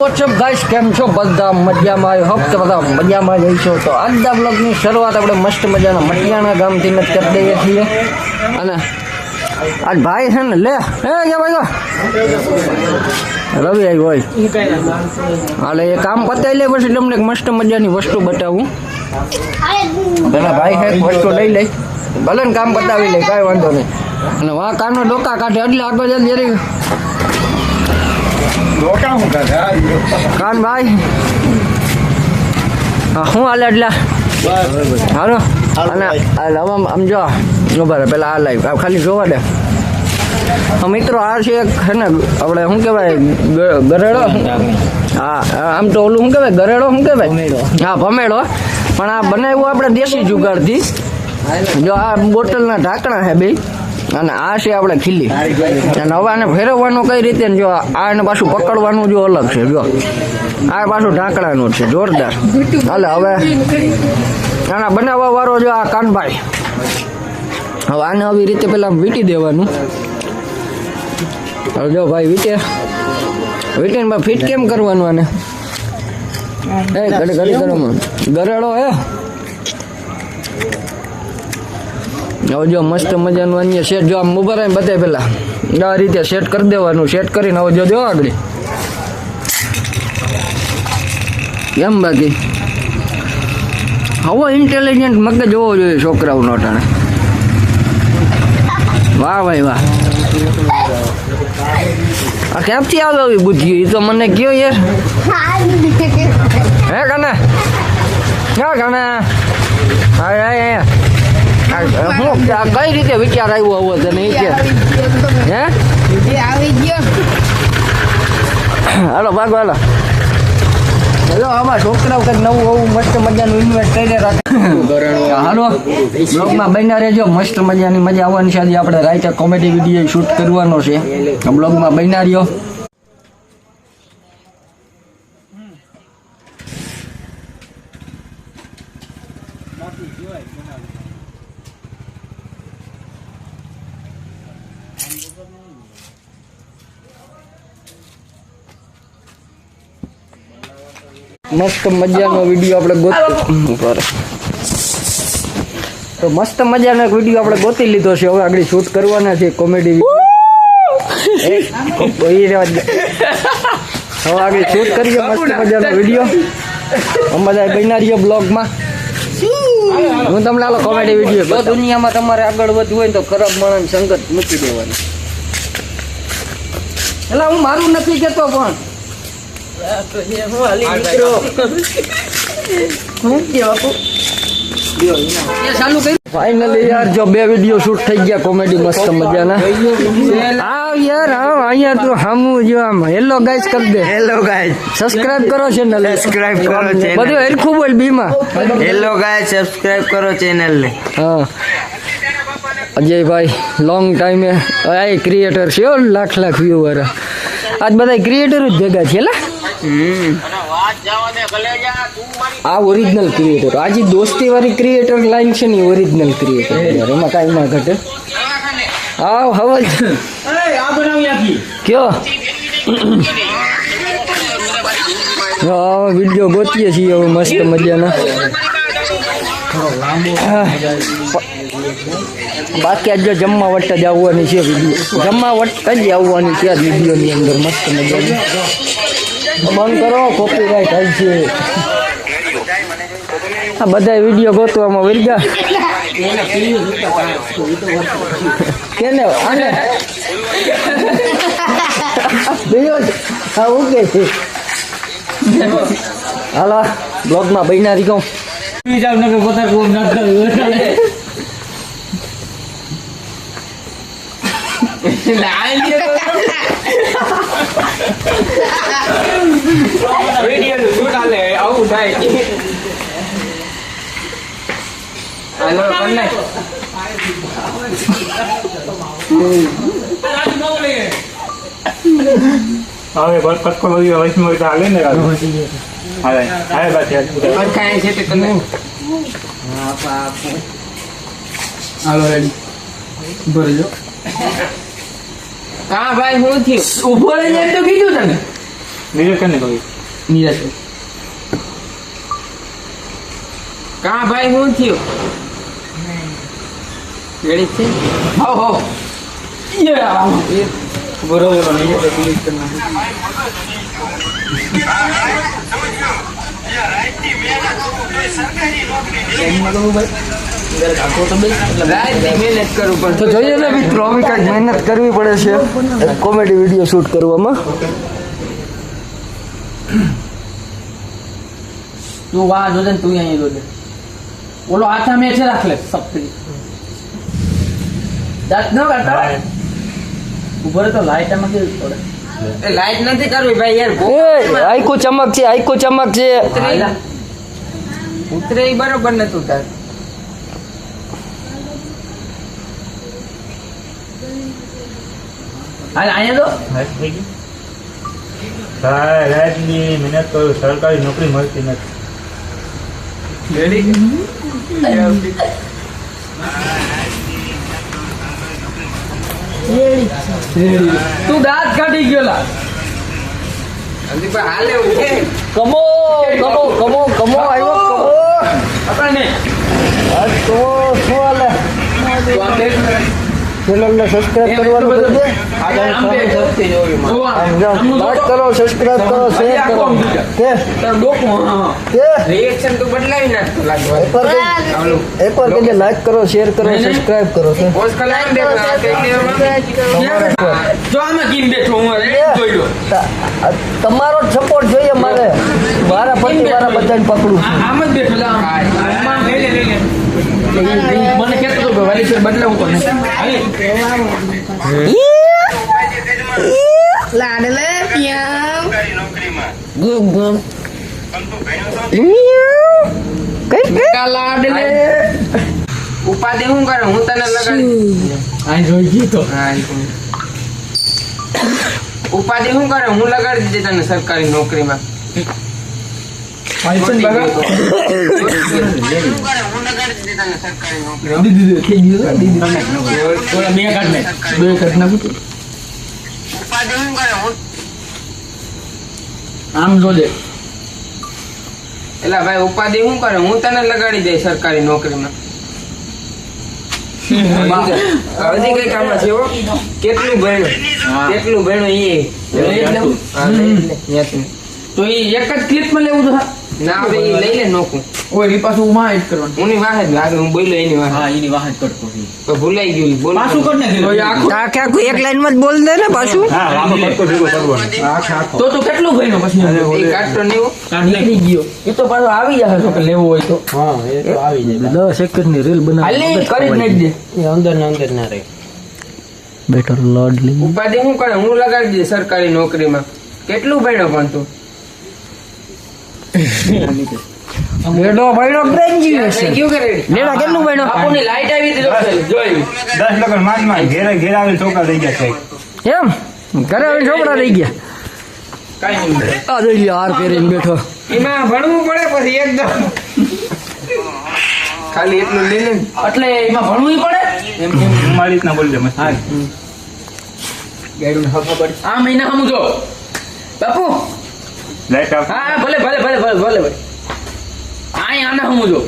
WhatsApp guys, કેમ છો બધા? મજામાં? આઈ હોપ કે બધા મજામાં જ હશો. તો આજના બ્લોગની શરૂઆત આપણે મસ્ત મજાના મટિયાણા ગામથી જ કરી દઈએ છીએ. અને આજ ભાઈ છે ને, લે કે ભાઈ રવિ આવી હોય હાલે એ કામ પતાવી લે, પછી તમને મસ્ત મજાની વસ્તુ બતાવું. પેલા ભાઈ છે વસ્તુ લઈ લે, ભલે ને કામ પતાવી લે, કાંઈ વાંધો નહીં. અને વાં કાનો ડોકા કાઢે એટલે આગળ જરી કાન ભાઈ શું હાલે એટલે હાલો. અને હવે આમ જો બરાબર પેલા આ લાઈવ ખાલી જોવા દે મિત્રો. આ છે છે ને આપણે શું કહેવાય ગરેડો. હા આમ તો ઓલું શું કહેવાય ગરેડો, શું કહેવાય? હા ભમેડો. પણ આ બનાવ્યું આપણે દેશી જુગાડથી. જો આ બોટલના ઢાંકણા છે બે, અને આ છે આપણે ખીલી. અને હવે આને ફેરવવાનું કઈ રીતે જો આને પાછું પકડવાનું જો અલગ છે. જો આ પાછું ઢાંકણાનું છે, જોરદાર. હાલે હવે આના બનાવવા વાળો જો આ કાનભાઈ. હવે આને આવી રીતે પેલા વીટી દેવાનું. હવે જો ભાઈ વીટીને ફિટ કેમ કરવાનું આને? ઘડી કરવામાં ગરેડો હે. હવે જો મસ્ત મજાનું અન્ય સેટ જો આમ ઉભા રહીને બતાવે પેલા આ રીતે સેટ કરી દેવાનું. સેટ કરીને હવે જો આગળ એમ બાકી હવે ઇન્ટેલિજન્ટ મગજ જોવો જોઈએ છોકરાઓનો અટાણે. વાહ ભાઈ વાહ. આ ક્યાંથી આવે આવી બુદ્ધિ? એ તો મને કયો યાર. હે કને હું કઈ રીતે વિચાર આવ્યો આવો તને? હે આવી ગયો. હાલો ભાગો હાલો. હેલો આમાં છોકરાઓ કંઈક નવું આવું મસ્ત મજાનું ઇન્વેસ્ટ કરીને રાખે. હાલો બ્લોગમાં બન્યા રહેજો, મસ્ત મજાની મજા આવવાની છે. આજે આપણે રાઈતે કોમેડી વિડીયો શૂટ કરવાનો છે. બ્લોગમાં બન્યા રહ્યો. મસ્ત મજાનો વિડીયો આપણે તો મસ્ત મજાનો એક વિડીયો આપણે ગોતી લીધો છે. હવે આગળ શૂટ કરવાના છે કોમેડી. હવે આગળ શૂટ કરીએ મસ્ત મજાનો વિડીયો. બધા બન્યા રહ્યો બ્લોગમાં. હું તમને આલો કોમેડી વિડીયો. દુનિયામાં તમારે આગળ વધવું હોય તો ખરાબ માણસ સંગત મૂકી દેવાની. એટલે હું મારું નથી કેતો પણ ફાઇનલી યાર જો બે વિડીયો શૂટ થઈ ગયા કોમેડી મસ્ત મજાના. હા યાર હા અહીંયા તું હામું જો આમ હેલો ગાઈસ કરી દે. હેલો ગાઈસ સબસ્ક્રાઇબ કરો ચેનલ. સબસ્ક્રાઇબ કરો ચેનલ. બધું હરખું બોલ બીમાં. હેલો ગાઈસ સબસ્ક્રાઇબ કરો ચેનલ ને. હા અજયભાઈ લોંગ ટાઈમે આ ક્રિએટર છે, લાખ લાખ વ્યૂ વાળા. આજ બધા ક્રિએટર જ ભેગા છે. આ ઓરિજિનલ ક્રિએટર. આજે દોસ્તી વાળી ક્રિએટર લાઈન છે ને, ઓરિજિનલ ક્રિએટર. એમાં કાંઈ ના ઘટે. હા હવે કયો વિડીયો ગોતીએ છીએ હવે મસ્ત મજાના. બાકી આજ જો જમવા વટ જ આવવાની છે વિડીયો. જમવા વટ જ આવવાની છે આ વિડીયોની અંદર મસ્ત મજાની. બંધ કરો, કોપીરાઈટ થાય છે. આ બધા વિડીયો ગોતવામાં વળી ગયા. કેને આને હા ઓકે છે. હાલો બ્લોગમાં બન્યા રહી કહું. આવું થાય. હવે પટકો વૈષ્ણવ હાલે ને હાલે બાકી છે તે તમે હાલો રેડી ભરજો. હા ભાઈ હું થયું ઉભો રહીને તો કીધું તને. નીરજ કને કહ્યું નીરજ કા ભાઈ હું થયું રેડી છે હો બરોબર નહીં એટલે ડિલીટ કરી મહેનત કરું પણ તો જોઈએ ને મિત્રો અમે કાંઈક મહેનત કરવી પડે છે કોમેડી વિડીયો શૂટ કરવામાં. તું વાહ જોજે ને તું અહીંયા જોજે ઓલો હાથા મેં છે રાખ લે સપડી દાંત ન કાઢતા ઉભો તો લાઈટ આમાં કેવી પડે એ લાઈટ નથી કરવી ભાઈ યાર એ આઈકો ચમક છે, આઈકો ચમક છે. ઉતરે ઈ બરોબર નતું તાર હાલ અહીંયા તો રાતની મહેનત કરું સરકારી નોકરી મળતી નથી. તું દાંત કાઢી ગયો લા હાલે ઉઠે કમો કમો કમો કમો આવ્યો કમો. આપણને આ તો શું હાલે? તું આમ દેખ ચેનલને સબસ્ક્રાઇબ કરવાનું કહી દે. આમ બે સસ્તી જોવી માં આમ જાઓ, લાઈક કરો, સબસ્ક્રાઇબ કરો, શેર કરો. કે તાર ડોકું હા કે રિએક્શન તું બદલાવી નાખતો લાગવા એકવાર કહેજે લાઈક કરો, શેર કરો, સબસ્ક્રાઇબ કરો. કે પોસ્ટ કલાક દેખના જો આમાં કીમ બેઠો હું જોઈ લો તમારો જ સપોર્ટ જોઈએ મારે. મારા પછી મારા બધાને પકડું છું. આમ જ બેઠો લા આમાં લઈ લે મને કેતો તો વાલી સર બદલાવું તો નહીં લાડલે પ્યામ ગુમ ગુમ કઈ લાડલે ઉપાધિ હું કરે હું તને લગાડી આ જોઈ ગઈ તો ઉપાધિ હું કરે હું લગાડી દીધી તને સરકારી નોકરીમાં આમ જોજે એલા ભાઈ ઉપાધિ શું કરે હું તને લગાડી દે સરકારી નોકરીમાં હજી કઈ કામ છે કેટલું ભણ્યો તો એ એક જ ક્લિપ માં લેવું તો ના હવે એ લઈ લે નોકું ઓય રી પાછું માં એડ કરવાનું હું ની વાહે જ લાગે હું બોલ્યો એની વાહે હા એની વાહે જ કરતો તો ભૂલાઈ ગયું બોલ પાછું કર ને આખે આખું એક લાઈન માં જ બોલ દે ને પાછું. તો કેટલું ભણ્યો પછી એ કાઢતો નહીં નીકળી ગયો એ તો પાછો આવી જશે તો કે લેવો હોય તો 10 સેકન્ડ ની રીલ હાલે કરી જ નાખ દે અંદર ના રહે બેટર લોડલી. ઉપાધિ શું કરે હું લગાડી દે સરકારી નોકરીમાં કેટલું ભણ્યો પણ તું બેડો ભાઈનો ગ્રેજ્યુએશન. કયું કરે લેડા કેટલું ભણ્યો? બાપુની લાઈટ આવી હતી જોઈ 10 લોકો માનમાં ઘેર આવેલ છોકરા થઈ ગયા છે. એમ ઘરે આવીને છોકરા રહી ગયા. કઈ નહીં આ જોઈ લ્યો હાર પહેરીને બેઠો. એમાં ભણવું પડે પછી એકદમ ખાલી એટલું લઈ લે એટલે એમાં ભણવું પડે મારી રીતના બોલજે મસ્ત. આ મહિના સમજો બાપુ લાઈટ આપ. હા ભલે ભલે ભલે ભલે ભલે ભલે આને સમજો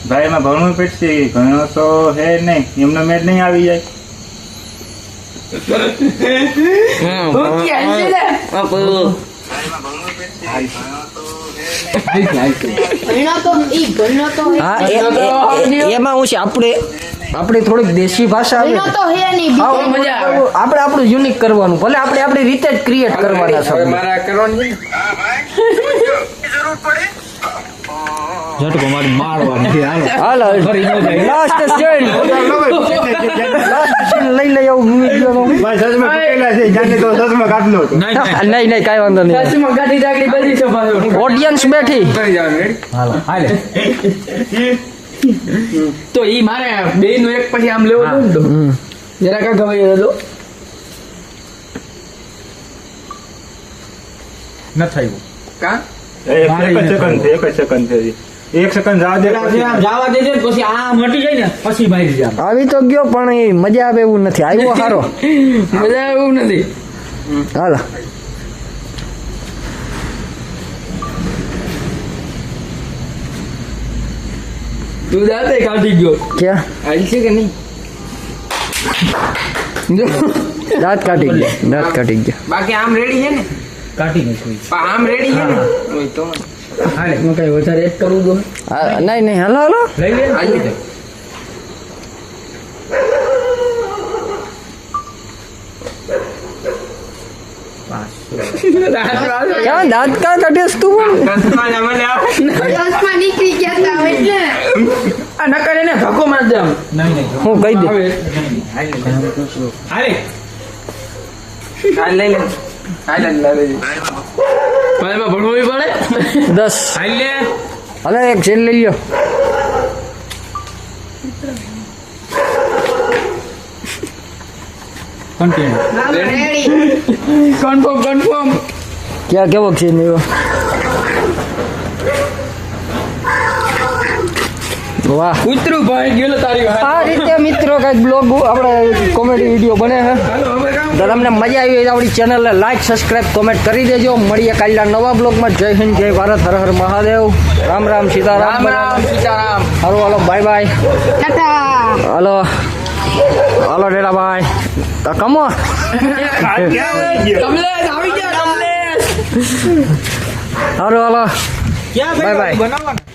ભાઈ એમાં ભણવું પડશે ઘણો તો હે નહીં એમનો મેળ નહીં આવી જાય. હા એમાં હું છે આપણે થોડીક દેશી ભાષા આવે. હા, આપણે આપણું યુનિક કરવાનું. ભલે આપણે આપણી રીતે જ ક્રિએટ કરવાના છે. મારા કરવાની ઝટકો મારી મારવાની. હાલો લાસ્ટ સ્ટેન્ડ લઈ લઈ આવું વિડિયોનો. ભાઈ સજમાં તૂટેલા છે જાને તો સજમાં કાઢલો હતો. નહીં કાંઈ વાંધો નહીં. કાશીમાં ગાડી ડાગડી બધી છે પાછો ઓડિયન્સ બેઠી. કરી જવાનું હાલો હાલે તો ઈ મારે બે નું એક પછી આમ લેવો તો જરા કા ગવાઈ દો ન થયું કા એક સેકન્ડ છે. એક સેકન્ડ જવા દે જવા દેજે પછી આ મટી જાય ને પછી બહાર જા આવી તો ગયો પણ એ મજા આવે એવું નથી. આવ્યો સારો. મજા એવું નથી હાલો તું દાંતે કાઢી ગયો ક્યાં હાલ છે કે નહીં દાંત કાઢી ગયા બાકી આમ રેડી છે ને કાઢી નાખ્યું પણ આમ રેડી છે ને ઓય તો હાલે હું કઈ વધારે એડ કરવું દો નહીં હાલો લઈ લે હાલ લે ક્યાં દાંત કા કાઢીશ તું દસમાં નીકળી ગયા તા એટલે આ નકર એને ધક્કો માર દે આમ નહીં હું કહી દે હાલે હાલ લઈ લે હાલ લે પણ એમાં ભણવું પડે 10 હાલ લે હવે એક સેલ લઈ લ્યો કન્ટિન્યુ રેડી કન્ફર્મ ક્યાં કેવો છે મેવો વાહ કૂતરું ભાઈ ગયેલો તારી વાત આ રીતે મિત્રો કઈક બ્લોગ આપણે કોમેડી વિડીયો બને છે હાલો હવે કામ તો તમને મજા આવી હોય તો આપણી ચેનલને લાઈક સબસ્ક્રાઇબ કોમેન્ટ કરી દેજો મળીએ કાલના નવા બ્લોગમાં જય હિન્દ જય ભારત હર હર મહાદેવ રામ રામ સીતારામ રામ સીતારામ હાલો હાલો બાય બાય ટાટા હાલો હાલો ડેડાભાઈ તો કમો કમલેશ આવી ગયા કમલેશ હાલો હાલો ક્યાં Bye bye. બનાવવાનું